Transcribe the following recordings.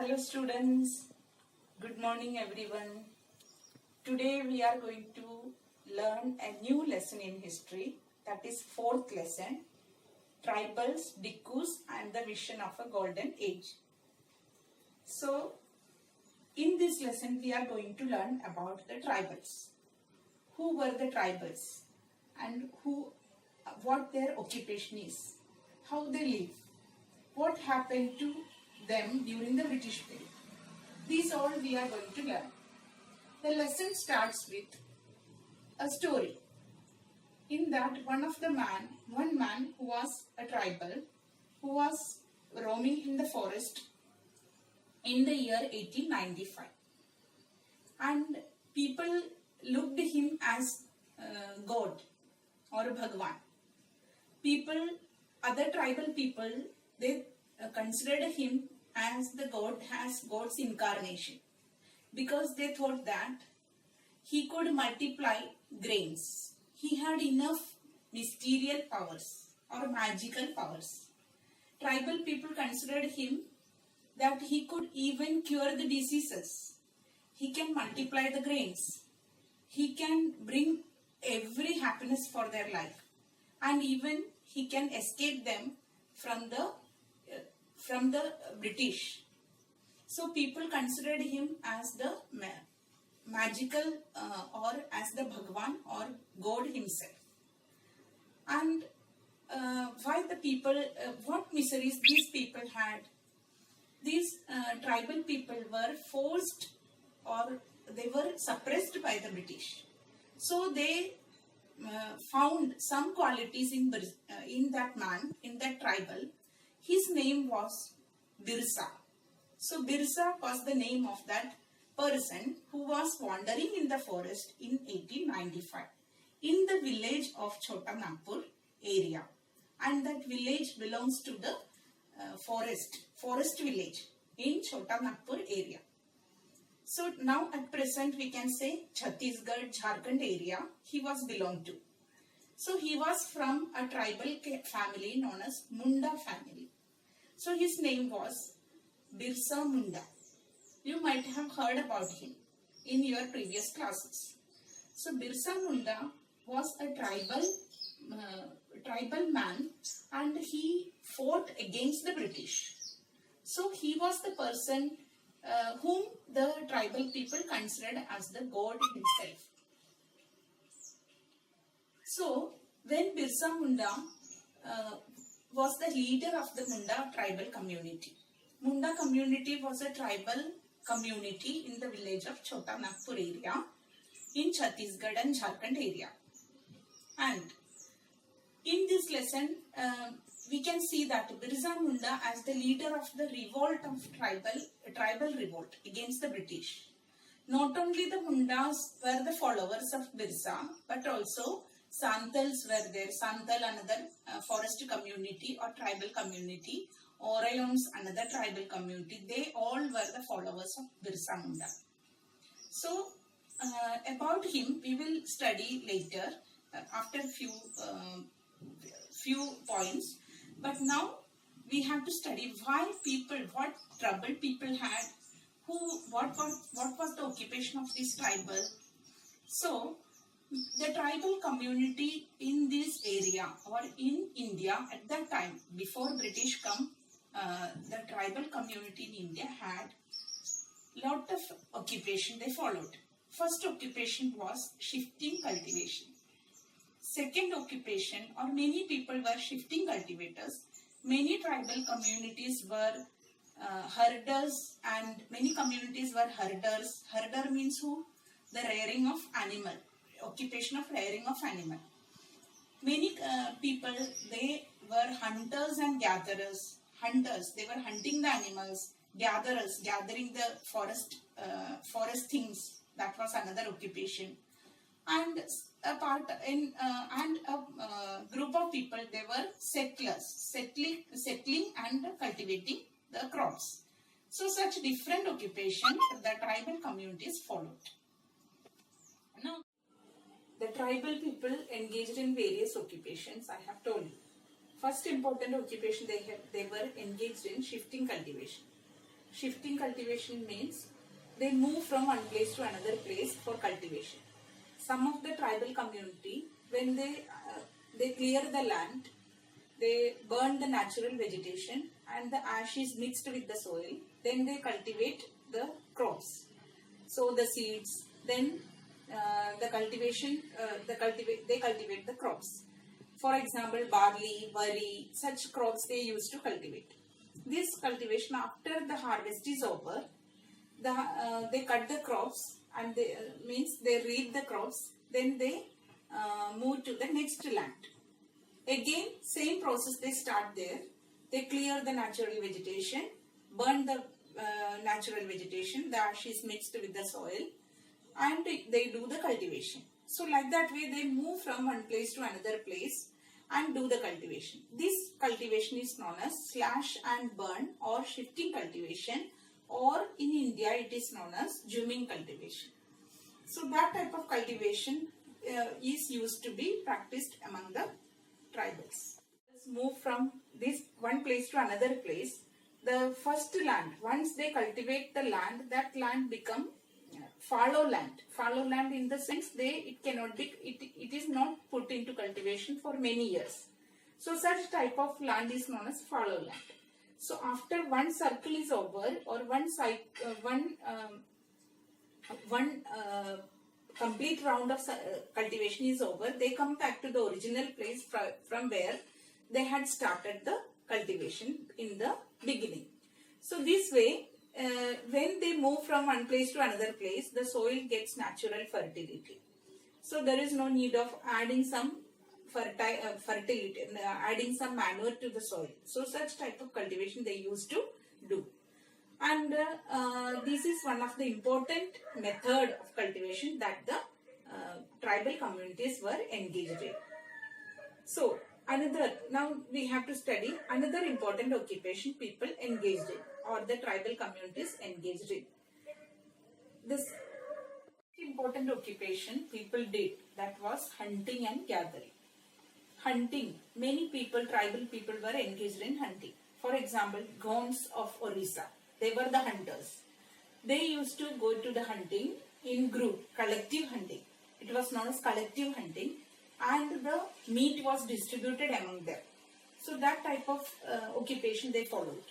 Hello students, good morning everyone. Today we are going to learn a new lesson in history, that is fourth lesson, Tribals, Bhikkhus and the Vision of a Golden Age. So in this lesson we are going to learn about the tribals. Who were the tribals and what their occupation is, how they live, what happened to them during the British period. These all we are going to learn. The lesson starts with a story. In that one man who was a tribal, who was roaming in the forest in the year 1895. And people looked him as God or Bhagwan. Other tribal people, they considered him as God's incarnation, because they thought that he could multiply grains. He had enough mysterious powers or magical powers. Tribal people considered him that he could even cure the diseases. He can multiply the grains. He can bring every happiness for their life, and even he can escape them from the British. So people considered him as the magical or as the Bhagwan or God himself. And what miseries these people had. These tribal people were forced, or they were suppressed by the British. So they found some qualities in that man, in that tribal. His name was Birsa. So Birsa was the name of that person who was wandering in the forest in 1895 in the village of Chota Nagpur area. And that village belongs to the forest village in Chota Nagpur area. So now at present we can say Chhattisgarh, Jharkhand area he was belonged to. So he was from a tribal family known as Munda family. So his name was Birsa Munda. You might have heard about him in your previous classes. So Birsa Munda was a tribal man, and he fought against the British. So he was the person whom the tribal people considered as the God himself. So when Birsa Munda was the leader of the Munda tribal community. Munda community was a tribal community in the village of Chota Nagpur area in Chhattisgarh and Jharkhand area. And in this lesson, we can see that Birsa Munda as the leader of the revolt of tribal revolt against the British. Not only the Mundas were the followers of Birsa, but also Santals were there. Santal, another forest community or tribal community. Orayons, another tribal community. They all were the followers of Birsa Munda. So, about him we will study later after few points. But now we have to study what trouble people had, what was the occupation of this tribal. So, the tribal community in this area or in India at that time, before British come, the tribal community in India had lot of occupation they followed. First occupation was shifting cultivation. Second occupation, or many people were shifting cultivators. Many tribal communities were herders, and many communities were herders. Herder means who? The rearing of animal. Occupation of rearing of animal. Many people, they were hunters and gatherers. Hunters, they were hunting the animals. Gatherers, gathering the forest things. That was another occupation. And a group of people, they were settlers, settling and cultivating the crops. So such different occupations the tribal communities followed. Now, the tribal people engaged in various occupations, I have told you. First important occupation they were engaged in shifting cultivation. Shifting cultivation means they move from one place to another place for cultivation. Some of the tribal community, when they clear the land, they burn the natural vegetation and the ash is mixed with the soil. Then they cultivate the crops. Sow the seeds. Then they cultivate the crops. For example, barley, barley, such crops they used to cultivate. This cultivation, after the harvest is over, they cut the crops and means they reap the crops. Then they move to the next land. Again, same process they start there. They clear the natural vegetation, burn the natural vegetation, the ash is mixed with the soil, and they do the cultivation. So like that way they move from one place to another place and do the cultivation. This cultivation is known as slash and burn or shifting cultivation, or in India it is known as jumming cultivation. So that type of cultivation is used to be practiced among the tribals. Let's move from this one place to another place. The first land, once they cultivate the land, that land become fallow land. Fallow land in the sense it is not put into cultivation for many years. So such type of land is known as fallow land. So after one circle is over, or one complete round of cultivation is over, they come back to the original place from where they had started the cultivation in the beginning. So this way, when they move from one place to another place, the soil gets natural fertility. So there is no need of adding some fertility, adding some manure to the soil. So such type of cultivation they used to do. And this is one of the important method of cultivation that the tribal communities were engaged in. So now we have to study another important occupation people engaged in, or the tribal communities engaged in. This important occupation people did, that was hunting and gathering. Hunting, many people, tribal people were engaged in hunting. For example, Gonds of Orissa, they were the hunters. They used to go to the hunting in group, collective hunting. It was known as collective hunting, and the meat was distributed among them. So that type of occupation they followed.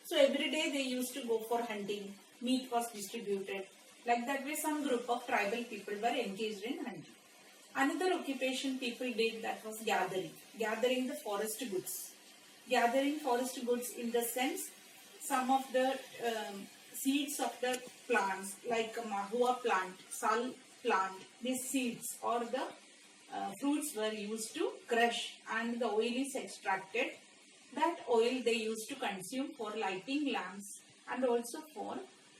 So every day they used to go for hunting, meat was distributed. Like that way some group of tribal people were engaged in hunting. Another occupation people did, that was gathering the forest goods. Gathering forest goods in the sense, some of the seeds of the plants like mahua plant, sal plant, these seeds or the fruits were used to crush and the oil is extracted. That oil they used to consume for lighting lamps and also for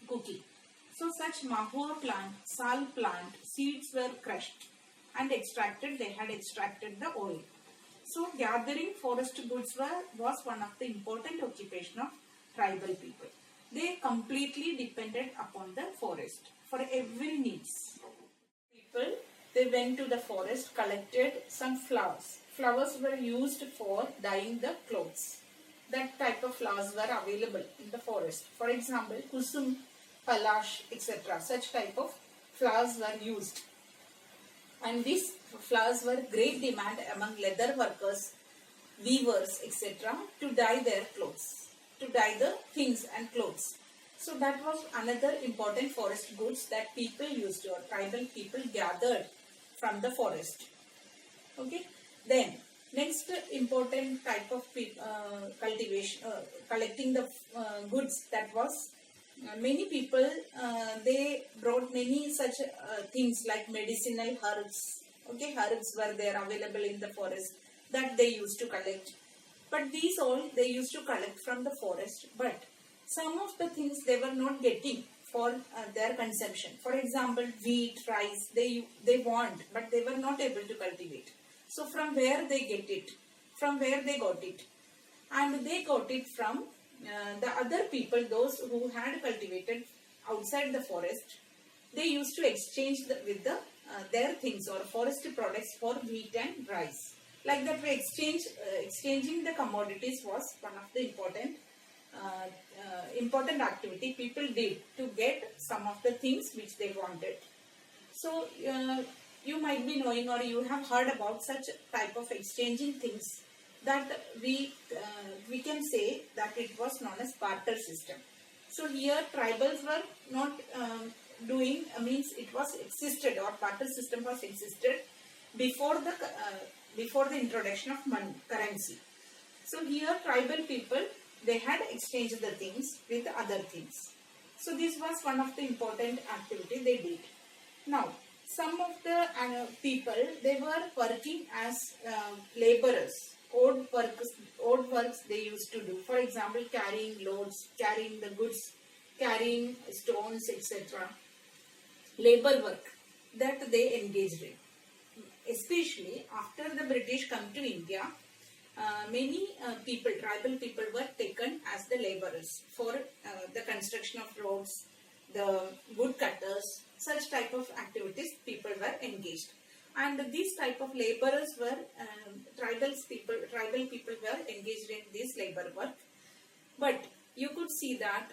cooking. So such mahua plant, sal plant seeds were crushed and extracted. They had extracted the oil. So gathering forest goods was one of the important occupation of tribal people. They completely depended upon the forest for every needs. People, they went to the forest, collected some flowers. Flowers were used for dyeing the clothes. That type of flowers were available in the forest. For example, kusum, palash, etc. Such type of flowers were used. And these flowers were great demand among leather workers, weavers, etc. to dye their clothes, to dye the things and clothes. So that was another important forest goods that people used to, or tribal people gathered from the forest. Okay. Then next important type of cultivation, collecting the goods, that was many people they brought many such things like medicinal herbs. Okay, herbs were there available in the forest that they used to collect. But these all they used to collect from the forest. But some of the things they were not getting for their consumption. For example, wheat, rice, they want, but they were not able to cultivate. So from where they get it? From where they got it? And they got it from the other people, those who had cultivated outside the forest. They used to exchange with their things or forest products for wheat and rice. Like that way, exchanging the commodities was one of the important important activity people did to get some of the things which they wanted. So you might be knowing or you have heard about such type of exchanging things that we can say that it was known as barter system. So here tribals were not doing, means it was existed, or barter system was existed before the introduction of money, currency. So here tribal people, they had exchanged the things with other things. So this was one of the important activity they did. Now, some of the people, they were working as laborers. Odd works they used to do. For example, carrying loads, carrying the goods, carrying stones, etc. Labor work that they engaged in. Especially after the British come to India, many people, tribal people, were taken as the laborers for the construction of roads, the wood cutters, such type of activities people were engaged. And these type of laborers were, tribal people were engaged in this labor work. But you could see that,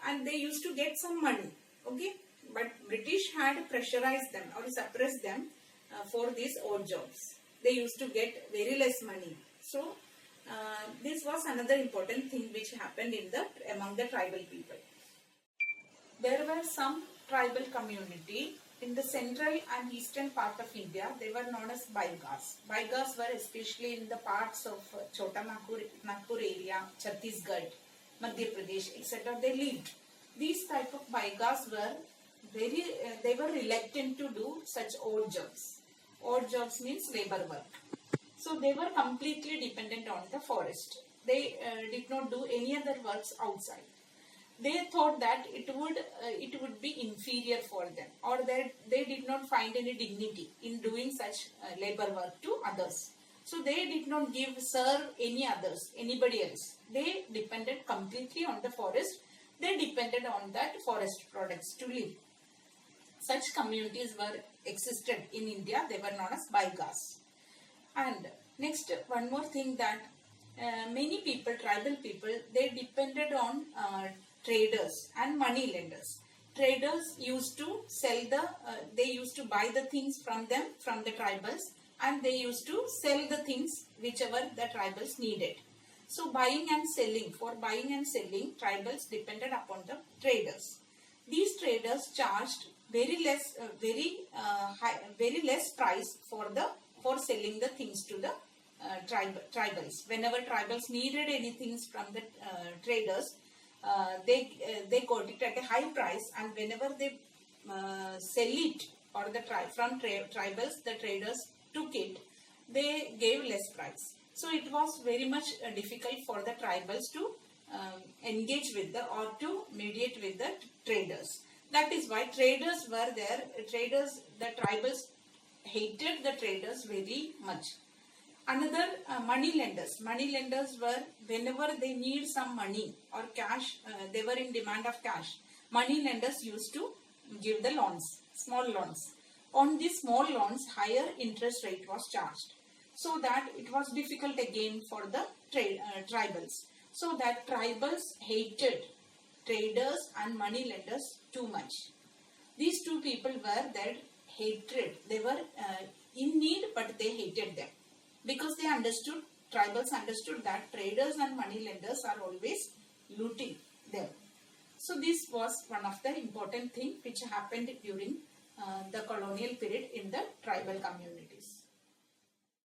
and they used to get some money, okay? But British had pressurized them or suppressed them for these odd jobs. They used to get very less money. So this was another important thing which happened among the tribal people. There were some tribal community in the central and eastern part of India. They were known as Baigas. Baigas were especially in the parts of Chota Nagpur area, Chhattisgarh, Madhya Pradesh, etc. They lived. These type of Baigas were they were reluctant to do such odd jobs. Odd jobs means labor work. So they were completely dependent on the forest. They did not do any other works outside. They thought that it would be inferior for them, or they did not find any dignity in doing such labor work to others. So they did not serve anybody else. They depended completely on the forest. They depended on that forest products to live. Such communities were existed in India. They were known as Baigas. And next, one more thing, that many people, tribal people, they depended on traders and money lenders. Traders used to sell they used to buy the things from them, from the tribals, and they used to sell the things whichever the tribals needed. So for buying and selling, tribals depended upon the traders. These traders charged very less price for selling the things to the tribals. Whenever tribals needed anything from the traders, they got it at a high price, and whenever they sell it, or from tribals, the traders took it, they gave less price. So it was very much difficult for the tribals to engage with or to mediate with the traders. That is why traders were there. The tribals hated the traders very much. Another, money lenders. Money lenders were, whenever they need some money or cash, they were in demand of cash. Money lenders used to give the loans, small loans. On these small loans, higher interest rate was charged. So that it was difficult again for the tribals. So that tribals hated traders and money lenders too much. These two people were that hatred. They were in need, but they hated them. Because tribals understood that traders and money lenders are always looting them. So this was one of the important things which happened during the colonial period in the tribal communities.